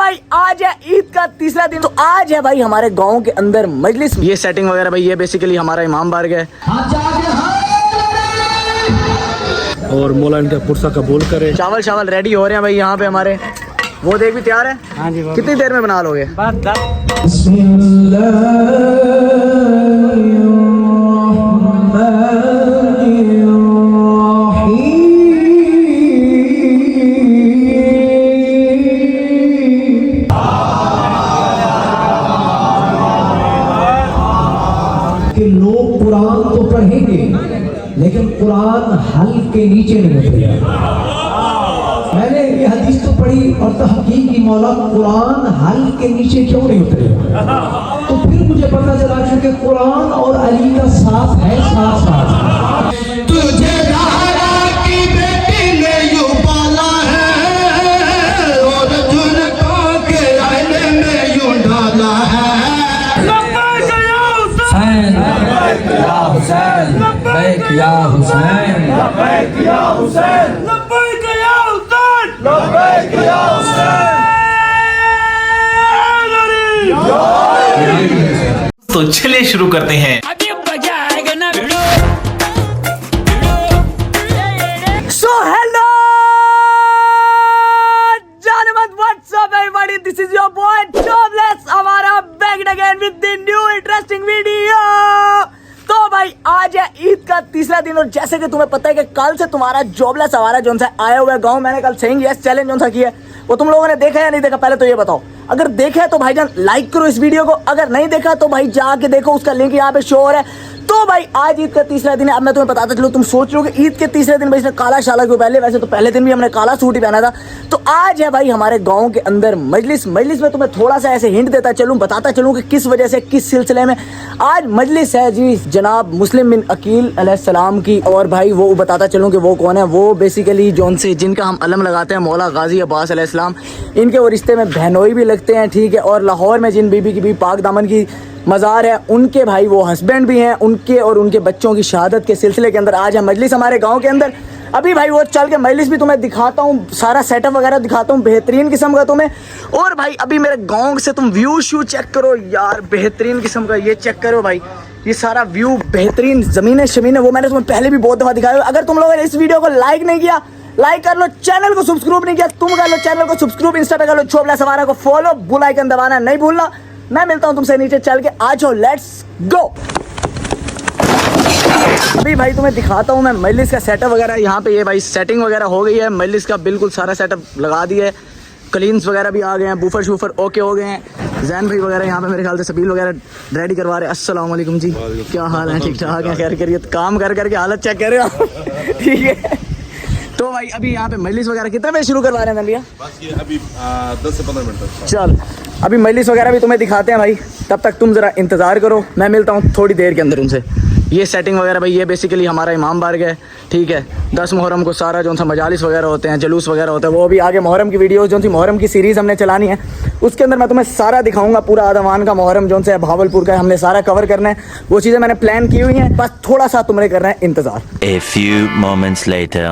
भाई आज है ईद का तीसरा दिन। तो आज है भाई हमारे गांव के अंदर मजलिस। ये सेटिंग वगैरह भाई ये बेसिकली हमारा इमाम बारग है और मौला इनका पुरसा कबूल करे। चावल शावल रेडी हो रहे हैं भाई यहाँ पे हमारे। वो देख भी तैयार है। हाँ जी। कितनी देर में बना लोगे? कि लोग कुरान तो पढ़ेंगे लेकिन कुरान हल के नीचे नहीं उतरेगा। मैंने ये हदीस तो पढ़ी और तहकीक की मौला कुरान हल के नीचे क्यों नहीं उतरेगा। तो फिर मुझे पता चला कि कुरान और अली का साथ है, साथ साथ। तुझे की बेटी ने यूं पाला है और झुनकों के आईने में यूं डाला है। या हुसैन, लब्बैक या हुसैन, लब्बैक या हुसैन, लब्बैक या हुसैन। तो चलिए शुरू करते हैं। So hello Janmat, what's up everybody, this is your boy jobless. हमारा back again with the new interesting video. तो भाई आज है ईद का तीसरा दिन और जैसे कि तुम्हें पता है कि कल से तुम्हारा जॉबलेस हमारा जो सा आया हुआ है गांव। मैंने कल सेइंग यस चैलेंज जो सा किया वो तुम लोगों ने देखा या नहीं देखा? पहले तो ये बताओ। अगर देखा है तो भाईजान लाइक करो इस वीडियो को, अगर नहीं देखा तो भाई जाके देखो, उसका लिंक यहाँ पे शो हो रहा है। तो भाई आज ईद का तीसरा दिन है। अब मैं तुम्हें बताता चलूं, तुम सोच रहे हो कि ईद के तीसरे दिन भाई इसने काला शाला क्यों? पहले वैसे तो पहले दिन भी हमने काला सूट ही पहना था। तो आज है भाई हमारे गांव के अंदर मजलिस। मजलिस में तुम्हें थोड़ा सा ऐसे हिंट देता चलूं, बताता चलूं कि किस वजह से, किस सिलसिले में आज मजलिस है जी जनाब मुस्लिम बिन अकील अलैहिस्सलाम की। और भाई वो बताता चलूं कि वो कौन है। वो बेसिकली जौन से जिनका हम अलम लगाते हैं मौला गाजी अब्बास अलैहिस्सलाम, इनके वो रिश्ते में बहनोई भी लगते हैं, ठीक है। और लाहौर में जिन बीबी की भी पाक दामन की मज़ार है, उनके भाई वो हस्बैंड भी हैं, उनके और उनके बच्चों की शहादत के सिलसिले के अंदर आज है मजलिस हमारे गांव के अंदर। अभी भाई वो चल के मजलिस भी तुम्हें दिखाता हूँ, सारा सेटअप वगैरह दिखाता हूँ बेहतरीन किस्म का तुम्हें। और भाई अभी मेरे गांव से तुम व्यू शू चेक करो यार, बेहतरीन किस्म का। ये चेक करो भाई, ये सारा व्यू बेहतरीन, ज़मीनें शमीनें वो मैंने तुम्हें पहले भी बहुत दफ़ा दिखाया। अगर तुम लोगों ने इस वीडियो को लाइक नहीं किया, लाइक कर लो। चैनल को सब्सक्राइब नहीं किया, तुम कर लो चैनल को सब्सक्राइब, इंस्टा पे कर लो जॉबलेस हमारा को फॉलो, बेल आइकन दबाना नहीं भूलना। मैं मिलता हूं तुमसे नीचे चल के, आ जाओ, लेट्स गो। अभी भाई तुम्हें दिखाता हूं मैं मजलिस का सेटअप वगैरह। यहाँ पे ये भाई सेटिंग वगैरह हो गई है मजलिस का, बिल्कुल सारा सेटअप लगा दिया है। क्लीन्स वगैरह भी आ गए हैं, बूफर शूफर ओके हो गए हैं। जैन भाई वगैरह यहाँ पे मेरे ख्याल से सबील वगैरह रेडी करवा रहे हैं। अस्सलाम वालेकुम जी, क्या हाल है? ठीक ठाक है? खैर करिए, काम कर करके हालत चेक कर रहे हो ठीक है। तो भाई अभी यहाँ पे मजलिस वगैरह कितने बजे शुरू करवा रहे हैं भैया? बस ये अभी 10 से 15 मिनट तक। चल अभी मजलिस वगैरह भी तुम्हें दिखाते हैं भाई, तब तक तुम ज़रा इंतज़ार करो। मैं मिलता हूँ थोड़ी देर के अंदर उनसे। ये सेटिंग वगैरह भाई ये बेसिकली हमारा इमाम बारग है, ठीक है। 10 मुहर्रम को सारा जो सा मजालिस वगैरह होते हैं, जलूस वगैरह होता है, वो भी आगे मुहर्रम की वीडियोस जो सी मुहर्रम की सीरीज़ हमने चलानी है, उसके अंदर मैं तुम्हें सारा दिखाऊंगा। पूरा आदमान का मुहर्रम जो है भावलपुर का हमने सारा कवर करना है। वो चीज़ें मैंने प्लान की हुई हैं, बस थोड़ा सा तुमने करना है इंतज़ार। A few moments later.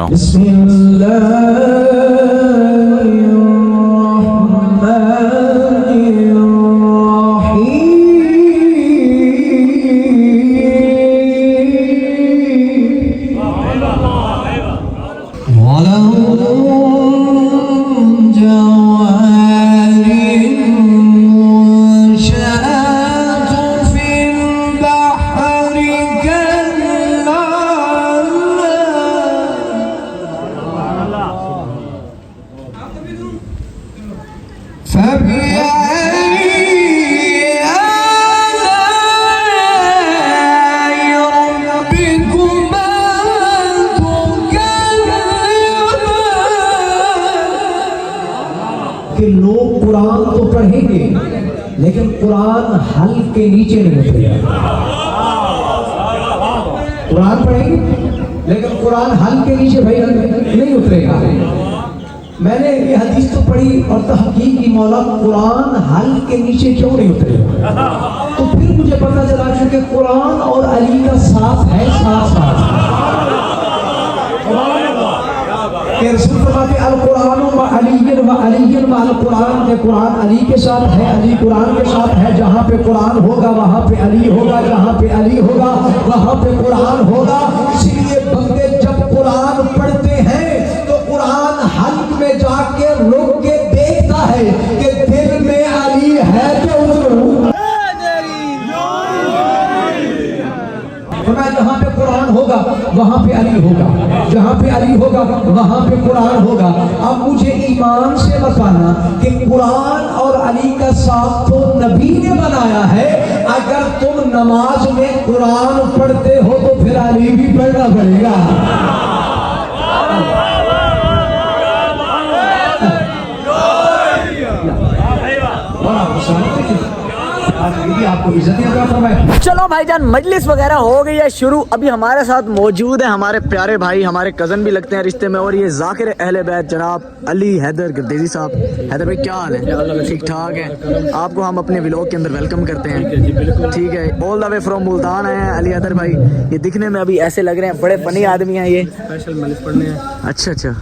कि लोग कुरान तो पढ़ेंगे लेकिन कुरान हल के नीचे नहीं उतरेगा। कुरान पढ़ेंगे लेकिन कुरान हल के नीचे भाई नहीं उतरेगा। मैंने ये हदीस तो पढ़ी और तहकीक की मौला कुरान हल के नीचे क्यों नहीं उतरेगा। तो फिर मुझे पता चला कि कुरान और अली का साथ है, साथ साथ। कि रसूल फरमाते अल कुरान व अली अलीयन व अलीयन वाल कुरान के कुरान अली के साथ है, अली कुरान के साथ है। जहाँ पे कुरान होगा वहाँ पे अली होगा, जहाँ पे अली होगा वहाँ पे कुरान होगा। इसलिए बंदे जब कुरान पढ़ते हैं तो कुरान हल्क में जाके रुक के देखता है कि दिल में अली है तो जहाँ पे कुरान होगा वहाँ पे अली होगा, जहाँ पे अली होगा वहाँ पे कुरान होगा। अब मुझे ईमान से बताना कि कुरान और अली का साथ तो नबी ने बनाया है। अगर तुम नमाज में कुरान पढ़ते हो तो फिर अली भी पढ़ना पड़ेगा। आपको इज्जत है। चलो भाईजान, मजलिस वगैरह हो गई है शुरू। अभी हमारे साथ मौजूद है हमारे प्यारे भाई, हमारे कजन भी लगते हैं रिश्ते में, और ये जाकिर अहले बैत जनाब अली हैदर गर्देजी साहब। हैदर भाई क्या हाल है? ठीक ठाक है। आपको हम अपने व्लॉग के अंदर वेलकम करते हैं। ठीक है, all the way from Multan आए हैं अली हैदर भाई। ये दिखने में अभी ऐसे लग रहे हैं बड़े फनी आदमी हैं ये। स्पेशल मजलिस पढ़ने हैं। अच्छा अच्छा,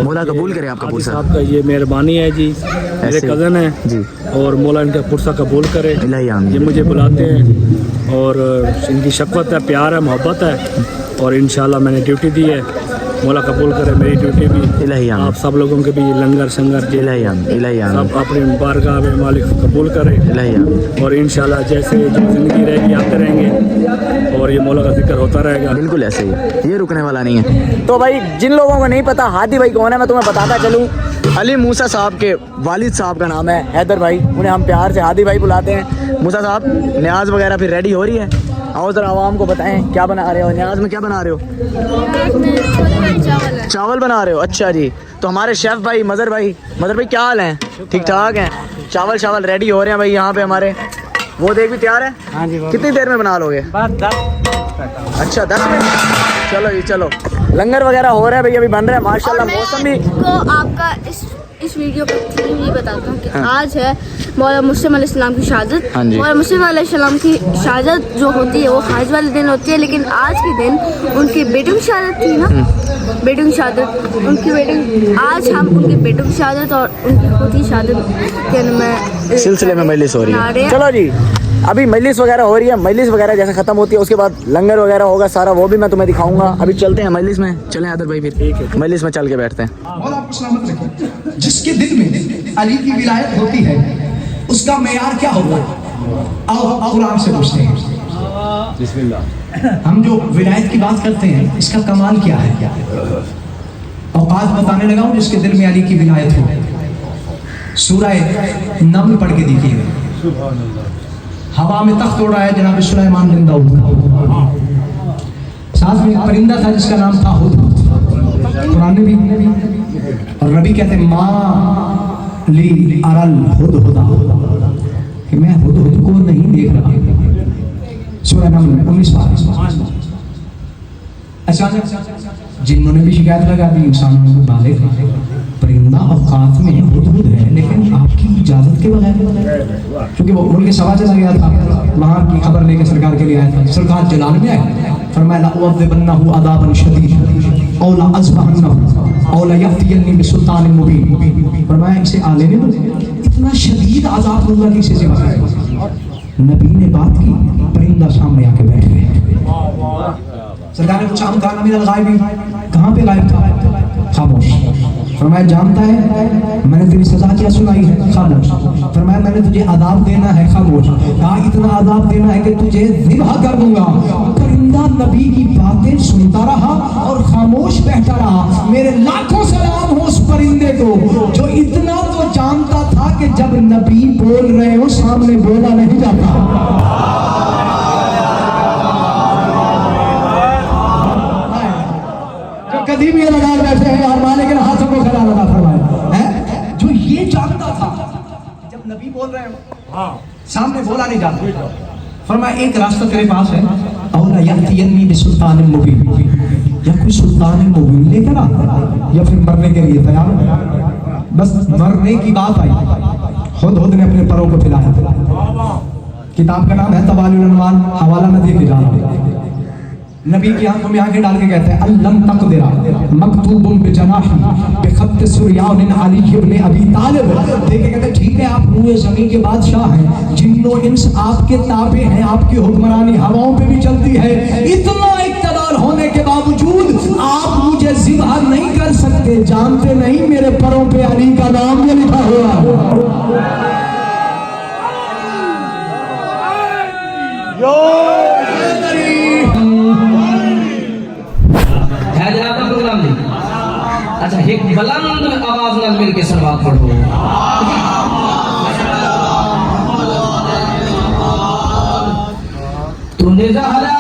मौला कबूल करे आपका पुरसा। आपका ये मेहरबानी है जी, मेरे कज़न है जी, और मौला इनका पुरसा कबूल करे। ये मुझे बुलाते हैं और इनकी शफ़क़त है, प्यार है, मोहब्बत है, और इंशाल्लाह मैंने ड्यूटी दी है। मौला कबूल करे मेरी ड्यूटी भी, आप सब लोगों के भी लंगर संगर सब अपनी बारगाह में मालिक कबूल करे, और इंशाल्लाह जैसे जो ज़िंदगी रहेगी आते रहेंगे और ये मौला का जिक्र होता रहेगा। बिल्कुल ऐसे ही, ये रुकने वाला नहीं है। तो भाई जिन लोगों को नहीं पता हादी भाई कौन है, मैं तुम्हें बताता चलूँ। अली मूसा साहब के वालिद साहब का नाम है हैदर भाई, उन्हें हम प्यार से हादी भाई बुलाते हैं। मूसा साहब, न्याज वगैरह फिर रेडी हो रही है? आओ जरा आवाम को बताएं क्या बना रहे हो, न्याज में क्या बना रहे हो? चावल बना रहे हो, अच्छा जी। तो हमारे शेफ भाई मदर भाई क्या हाल है? ठीक ठाक हैं। चावल रेडी हो रहे हैं भाई यहाँ पे हमारे। वो देख भी तैयार है? हाँ जी। कितनी देर में बना लोगे? अच्छा 10 मिनट। चलो जी चलो, लंगर वगैरह हो रहा है भाई, अभी बन रहा है माशाल्लाह। मौसम भी को आपका इस वीडियो का थीम ये बताता हूँ कि आज है मौला मुस्लिम अलैहिस्सलाम की शहादत। मौला मुस्लिम अलैहिस्सलाम की शहादत जो होती है वो हज वाले दिन होती है, लेकिन आज के दिन उनकी बेटों की शहादत थी ना, बेटों की शहादत, उनकी बेटों, आज हम उनके बेटों की शहादत और उनकी खुद की शहादत के सिलसिले में मजलिस हो रही है। चलो जी, अभी मजलिस वगैरह हो रही है। मजलिस वगैरह जैसे खत्म होती है उसके बाद लंगर वगैरह होगा सारा, वो भी मैं तुम्हें दिखाऊंगा। अभी चलते हैं मजलिस में, चलें हैदर भाई, फिर मजलिस में चल के बैठते हैं। और आपको सलामत रखें। जिसके दिल में अली की विलायत होती है उसका मेयार क्या होगा? आओ कुरान से पूछते हैं। बिस्मिल्लाह। हम जो विलायत की बात करते हैं इसका कमाल क्या है? औकात बताने लगा हूं जिसके दिल में अली की विलायत हो। सूरह नम्ल पढ़ के देखिए। हवा में तख्त उड़ रहा है, जनाब सुलेमान जिंदा हुआ। साथ में एक परिंदा था जिसका नाम था हुद। कुरान में भी और नबी कहते हैं माँ ली अरल हुद हुदा, कि मैं हुद हुद को नहीं देख रहा। सूरह नम्ल 19 पारा। अचानक जिन्होंने भी शिकायत लगा दी, इंसानों को बाले परिंदा औकात में हुद हुद है लेकिन आपकी इजाजत के बगैर, क्योंकि वो मुल्क सभा चला गया था, वहाँ की खबर लेकर सरकार के लिए आया था। सरकार जलाल में आए, फरमाया लअज़िबन्नहु अज़ाबन शदीद औ लअज़बहन्नहु औ लयअतियन्नी बिसुल्तानिन मुबीन। फरमाया इसे आ लेने दो, इतना शदीद अज़ाब दूंगा कि इसे सिवा करेगा। नबी ने बात की, परिंदा सामने आके बैठ गए। सरकार ने पूछा हम काना मिनल गायबी, कहाँ पे गायब था? खामोश। फरमाया जानता है मैंने तेरी सजा क्या सुनाई है? खामोश। फरमाया मैंने तुझे अदाब देना है? खामोश। कहा इतना अदाब देना है कि तुझे ज़िबह कर दूंगा। परिंदा नबी की बातें सुनता रहा और खामोश बैठा रहा। मेरे लाखों सलाम हो उस परिंदे को जो इतना तो जानता था कि जब नबी बोल रहे हो सामने बोला नहीं जाता। कभी भी लगा बैठे हैं और मालिक ने हाथों को खड़ा लगा फरमाया है, जो ये जानता था जब नबी बोल रहे हो सामने बोला नहीं जाता। फरमाया एक रास्ता तेरे पास है, औला यअतियन्नी बिसुल्तानिन मुबीन, या कोई सुल्तान मुबीन लेकर आ, या फिर मरने के लिए तैयार हो। बस मरने की बात आई, खुद ने अपने परों को फैलाया। किताब का नाम है तबायुल अनवार, हवाला में दे के जा रहा हूं। नबी की आंखों में आंखें डाल के कहते हैं अल्लम तकदिरा मकतूबुम बिजनाही बिखत सुरयान अली इब्न अबी तालिब। देखे कहते ठीक है आप रूए जमीन के बादशाह हैं, जिन्नो इंस आपके ताबे हैं, आपकी हुक्मरानी हवाओं पे भी चलती है, इतना इक़्तिदार होने के बावजूद आप मुझे ज़िबा नहीं कर सकते। जानते नहीं मेरे परों पे अली का नाम ये लिखा हुआ है। अच्छा एक बुलंद आवाज नाल मिल के सलवात पढ़ो। तूने ज़हरा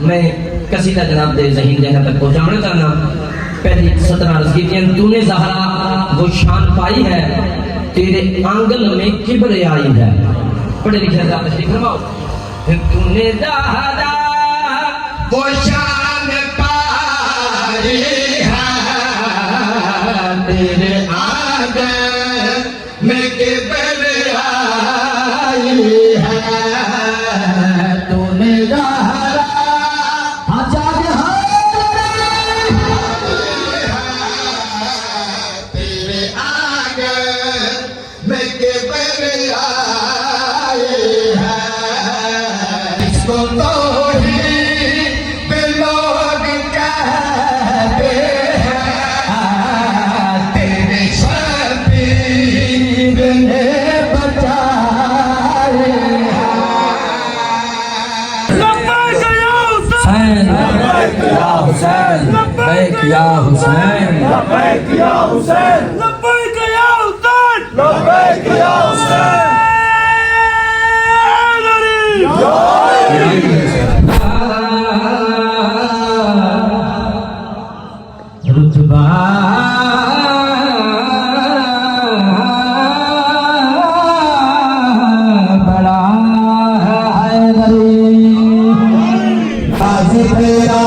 मैं कसीदा जनाब दे ज़हीन जगह तक पहुंचाने करना पहली 17 अर्ज़ की तूने ज़हरा वो शान पाई है तेरे आंगन में किब्र आई है। पढ़े लिखे तशरीफ फरमाओ। तूने ज़हरा वो शान पाई है तेरे आंगन में किब्र आई है। तूने ज़हरा लब्बैक या हुसैन, लब्बैक या हुसैन, लब्बैक या हुसैन, लब्बैक या हुसैन। रुतबा बड़ा है तेरा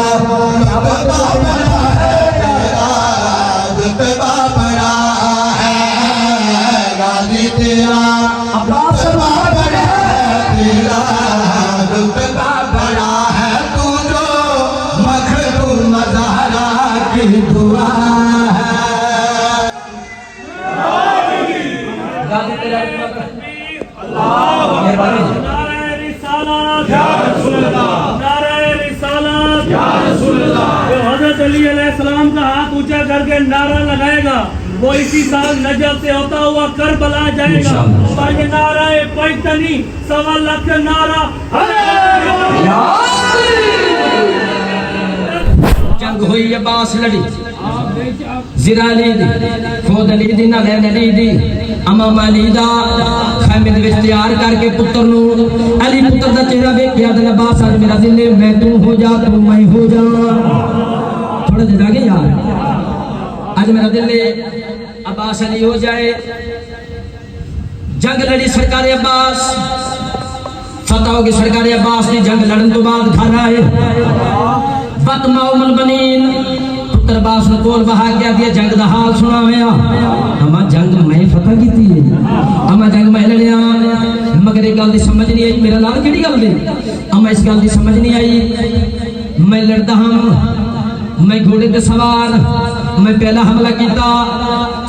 सलाम का हाथ ऊंचा करके नारा लगाएगा वो इसी साल नजफ से होता हुआ करबला जाएगा। और ये नारा है पैतनी 1.25 लाख नारा जंग हुई अब्बास लड़ी जिराली दी फौद अली दी नलैन अली दी अमाम अली दा खैमे दे विच तैयार करके पुत्र नु अली पुत्र दा चेहरा वेखिया ते अब्बास आज मेरा दिल ने मैं तू हो जा तू मैं हो जा। थोड़ा दे जागे यार आज मेरा दिल ने अब्बास अली हो जाए। जंग लड़ी सरकार अब्बास फतह होगी सरकार अब्बास ने जंग लड़न तो बाद घर आए बतमाउमल बनीन पुत्र अब्बास ने कोल बहा के दिया जंग दा हाल सुनाया। अमा जंग मैं फतह कीती है अमा जंग मैं लड़िया मगर एक गल दी समझ नहीं आई मेरा लाल केड़ी गल दी अमा इस गल दी समझ नहीं आई। मैं लड़दा हां मैं घोड़े ते सवार मैं पहला हमला किया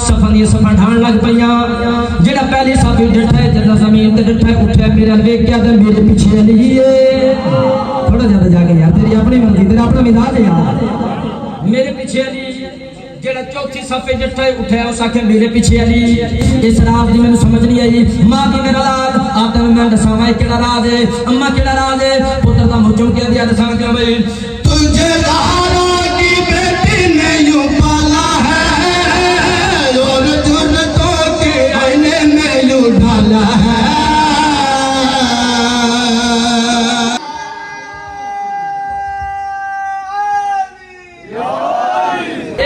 सफन ये सफा ढाण लग पईया जेड़ा पहले साथी डठा जदा जमीन ते डठा उठा मेरा वेख के ते मेरे पीछे अली है। थोड़ा ज्यादा जाके यार तेरी अपनी मर्जी तेरा अपना मिजाज है यार मेरे पीछे अली जेड़ा चौथी सफे डठा उठा उस आखे मेरे पीछे अली। इस राज दी मैनू समझ नहीं आई मां दी मेरा राज आते मैं दसावा केड़ा राज है अम्मा केड़ा राज है पुत्र दा मुंह चुम के दिया दसा के भाई तुझे ज़हरा की बेटी ने यूं पाला है और जुर्रतों के आईने में यूं ढाला है।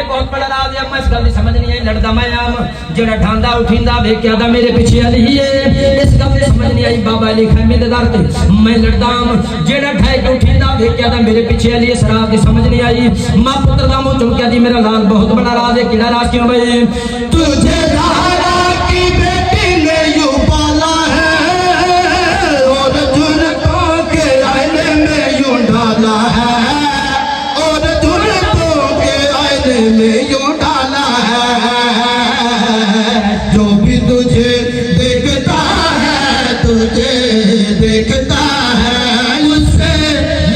बहुत बड़ा राज है मैं इस गल समझ नहीं आई लड़दा मैं आम जेड़ा ढांदा उठींदा वेख्या दा मेरे पीछे अली है। इस गल समझ नहीं आई बाबा अली खैमे दे दर ते मैं लड़दा जेड़ा ढाई के उठींदा देख क्या था मेरे पीछे वाली ये शराब की समझ नहीं आई। मां पुत्र दा मुंह चुम क्या जी मेरा लाल बहुत बड़ा राज है। किड़ा राज क्यों भाई? तुझे लाला की बेटी ने यूं पाला है और झुरकों के आईने में यूं डाला है और झुरकों के आईने में यूं डाला है। जो भी तुझे देखता है तुझे देखता है उससे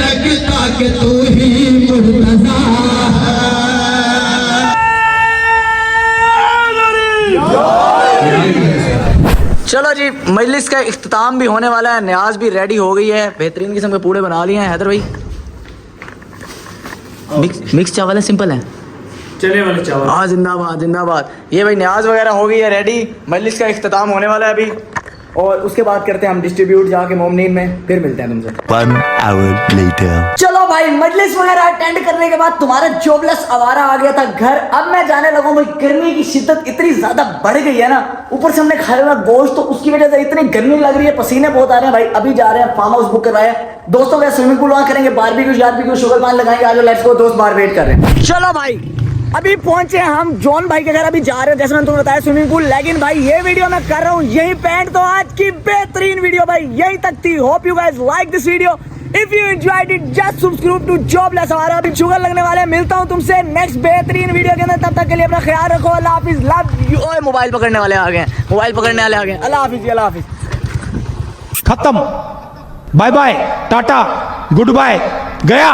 लगता कि तू ही मुर्तजा है। चलो जी, मजलिस का इख्तिताम भी होने वाला है, न्याज भी रेडी हो गई है, बेहतरीन किस्म के पूड़े बना लिए हैं। हैदर भाई मिक्स चावल है, सिंपल है, चने वाले चावल। हाँ जिंदाबाद जिंदाबाद। ये भाई न्याज वगैरह हो गई है रेडी, मजलिस का इख्तिताम होने वाला है अभी, और उसके बाद करते हैं हम डिस्ट्रीब्यूट जाके मोमनीन में, फिर मिलते हैं तुमसे 1 hour later. चलो भाई, मजलिस वगैरह अटेंड करने के बाद तुम्हारा जॉबलेस आवारा आ गया था घर। अब मैं जाने लगा भाई, गर्मी की शिद्दत इतनी ज्यादा बढ़ गई है ना, ऊपर से हमने खाया हुआ गोश्त, तो उसकी वजह से इतनी गर्मी लग रही है, पसीने बहुत आ रहे हैं भाई। अभी जा रहे हैं फार्म हाउस बुक करवाया दोस्तों का, स्विमिंग पूल वहां करेंगे, बारबेक्यू शुगर पान लगाएंगे। आज लेट्स गो दोस्त, बाहर वेट कर रहे हैं। चलो भाई, अभी पहुंचे हम जॉन भाई के घर, अभी जा रहे हैं जैसे मैंने तुम्हें बताया स्विमिंग पूल। लेकिन भाई ये वीडियो मैं कर रहा हूँ यहीं पे एंड, तो आज की बेहतरीन वीडियो भाई यहीं तक थी। Hope you guys like this video, if you enjoyed it just subscribe to jobless Awara. अभी शुगर लगने वाले हैं, मिलता हूँ तुमसे नेक्स्ट बेहतरीन वीडियो के अंदर, तब तक के लिए अपना ख्याल रखो। अल्लाह हाफिज, लव यू। ओए मोबाइल पकड़ने वाले आ गए, मोबाइल पकड़ने वाले आ गए। अल्लाह हाफिज, अल्लाह हाफिज। खत्म, bye bye, tata, goodbye, गया।